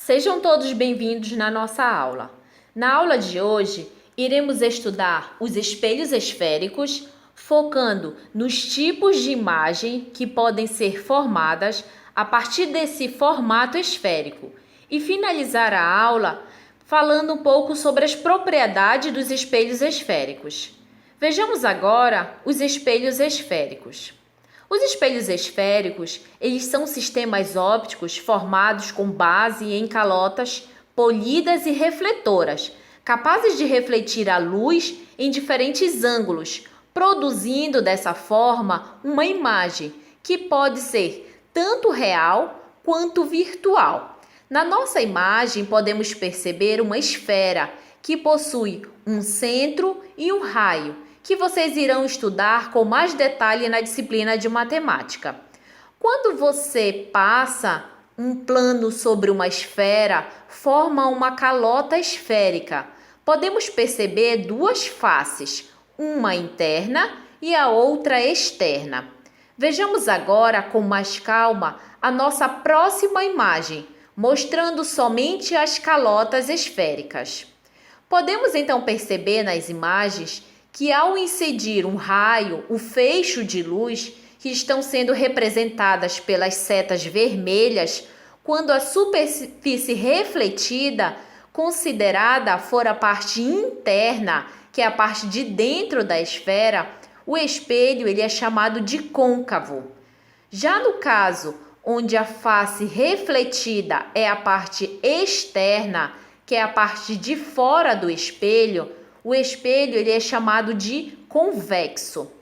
Sejam todos bem-vindos na nossa aula. Na aula de hoje, iremos estudar os espelhos esféricos, focando nos tipos de imagem que podem ser formadas a partir desse formato esférico e finalizar a aula falando um pouco sobre as propriedades dos espelhos esféricos. Vejamos agora os espelhos esféricos. Os espelhos esféricos, eles são sistemas ópticos formados com base em calotas polidas e refletoras, capazes de refletir a luz em diferentes ângulos, produzindo dessa forma uma imagem que pode ser tanto real quanto virtual. Na nossa imagem, podemos perceber uma esfera que possui um centro e um raio, que vocês irão estudar com mais detalhe na disciplina de matemática. Quando você passa um plano sobre uma esfera, forma uma calota esférica. Podemos perceber duas faces, uma interna e a outra externa. Vejamos agora com mais calma a nossa próxima imagem, mostrando somente as calotas esféricas. Podemos então perceber nas imagens que ao incidir um raio, o feixe de luz, que estão sendo representadas pelas setas vermelhas, quando a superfície refletida, considerada for a parte interna, que é a parte de dentro da esfera, o espelho ele é chamado de côncavo. Já no caso onde a face refletida é a parte externa, que é a parte de fora do espelho, o espelho ele é chamado de convexo.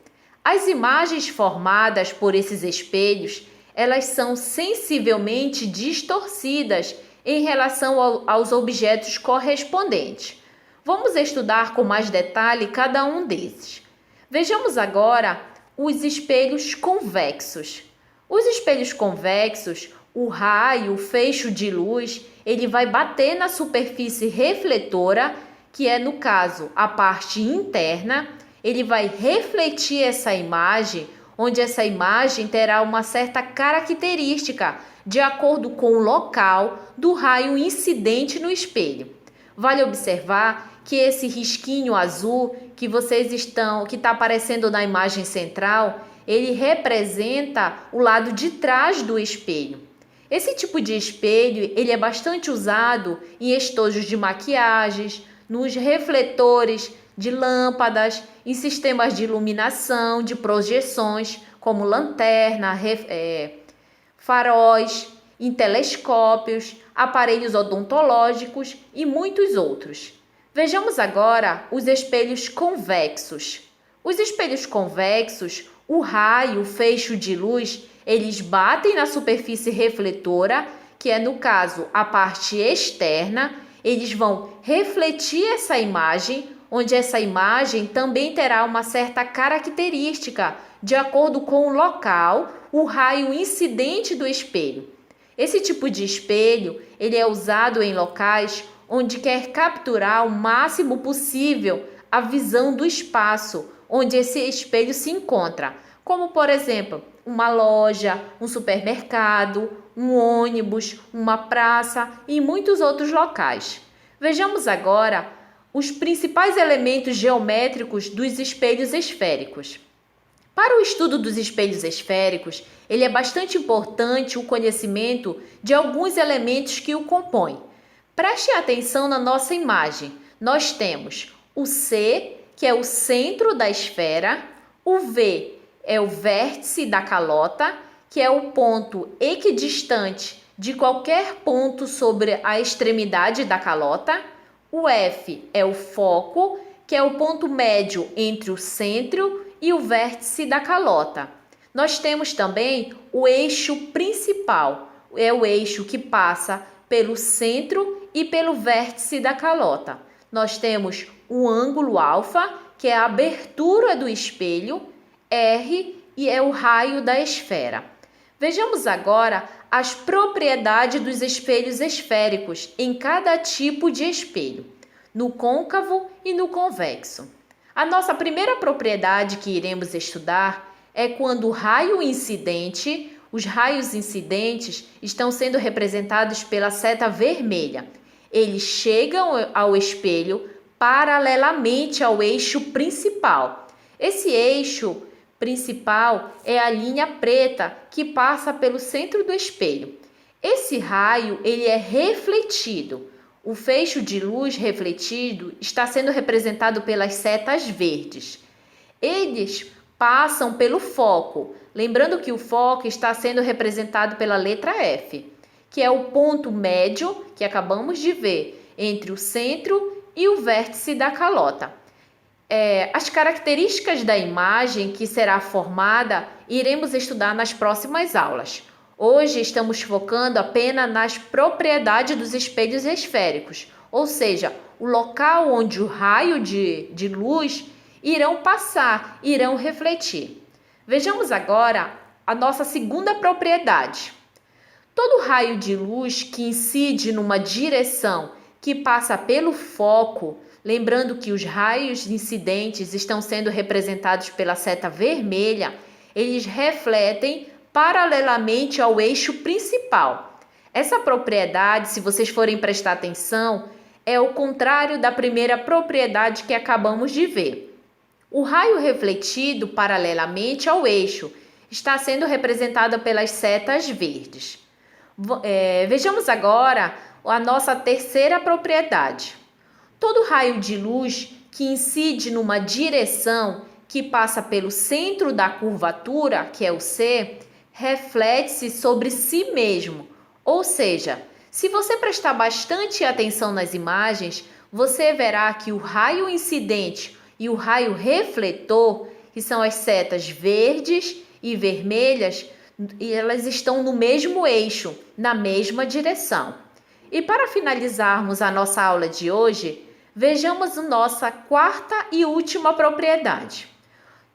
As imagens formadas por esses espelhos, elas são sensivelmente distorcidas em relação aos objetos correspondentes. Vamos estudar com mais detalhe cada um desses. Vejamos agora os espelhos convexos. Os espelhos convexos, o raio, o feixe de luz, ele vai bater na superfície refletora, que é, no caso, a parte interna. Ele vai refletir essa imagem, onde essa imagem terá uma certa característica de acordo com o local do raio incidente no espelho. Vale observar que esse risquinho azul que está aparecendo na imagem central, ele representa o lado de trás do espelho. Esse tipo de espelho, ele é bastante usado em estojos de maquiagens, nos refletores de lâmpadas, em sistemas de iluminação, de projeções, como lanterna, faróis, em telescópios, aparelhos odontológicos e muitos outros. Vejamos agora os espelhos convexos. Os espelhos convexos, o raio, o feixe de luz, eles batem na superfície refletora, que é, no caso, a parte externa. Eles vão refletir essa imagem, onde essa imagem também terá uma certa característica de acordo com o local, o raio incidente do espelho. Esse tipo de espelho, ele é usado em locais onde quer capturar o máximo possível a visão do espaço onde esse espelho se encontra, como, por exemplo, uma loja, um supermercado, um ônibus, uma praça e muitos outros locais. Vejamos agora os principais elementos geométricos dos espelhos esféricos. Para o estudo dos espelhos esféricos, ele é bastante importante o conhecimento de alguns elementos que o compõem. Preste atenção na nossa imagem. Nós temos o C, que é o centro da esfera, o V é o vértice da calota, que é o ponto equidistante de qualquer ponto sobre a extremidade da calota. O F é o foco, que é o ponto médio entre o centro e o vértice da calota. Nós temos também o eixo principal, é o eixo que passa pelo centro e pelo vértice da calota. Nós temos o ângulo alfa, que é a abertura do espelho, R, e é o raio da esfera. Vejamos agora as propriedades dos espelhos esféricos em cada tipo de espelho, no côncavo e no convexo. A nossa primeira propriedade que iremos estudar é quando o raio incidente, os raios incidentes estão sendo representados pela seta vermelha. Eles chegam ao espelho paralelamente ao eixo principal. Esse eixo principal é a linha preta que passa pelo centro do espelho. Esse raio ele é refletido. O feixe de luz refletido está sendo representado pelas setas verdes. Eles passam pelo foco, lembrando que o foco está sendo representado pela letra F, que é o ponto médio que acabamos de ver entre o centro e o vértice da calota. As características da imagem que será formada iremos estudar nas próximas aulas. Hoje estamos focando apenas nas propriedades dos espelhos esféricos, ou seja, o local onde o raio de luz irão passar, irão refletir. Vejamos agora a nossa segunda propriedade. Todo raio de luz que incide numa direção que passa pelo foco, lembrando que os raios incidentes estão sendo representados pela seta vermelha, eles refletem paralelamente ao eixo principal. Essa propriedade, se vocês forem prestar atenção, é o contrário da primeira propriedade que acabamos de ver. O raio refletido paralelamente ao eixo está sendo representado pelas setas verdes. Vejamos agora a nossa terceira propriedade. Todo raio de luz que incide numa direção que passa pelo centro da curvatura, que é o C, reflete-se sobre si mesmo. Ou seja, se você prestar bastante atenção nas imagens, você verá que o raio incidente e o raio refletor, que são as setas verdes e vermelhas, elas estão no mesmo eixo, na mesma direção. E para finalizarmos a nossa aula de hoje, vejamos a nossa quarta e última propriedade.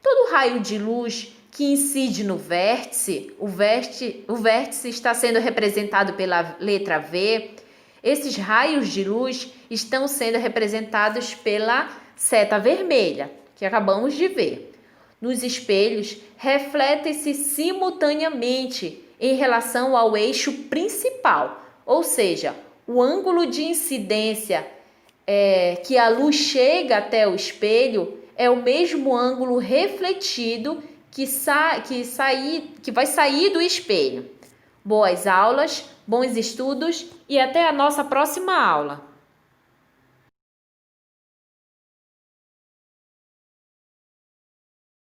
Todo raio de luz que incide no vértice, o vértice está sendo representado pela letra V. Esses raios de luz estão sendo representados pela seta vermelha, que acabamos de ver. Nos espelhos, refletem-se simultaneamente em relação ao eixo principal, ou seja, o ângulo de incidência que a luz chega até o espelho é o mesmo ângulo refletido que vai sair do espelho. Boas aulas, bons estudos e até a nossa próxima aula.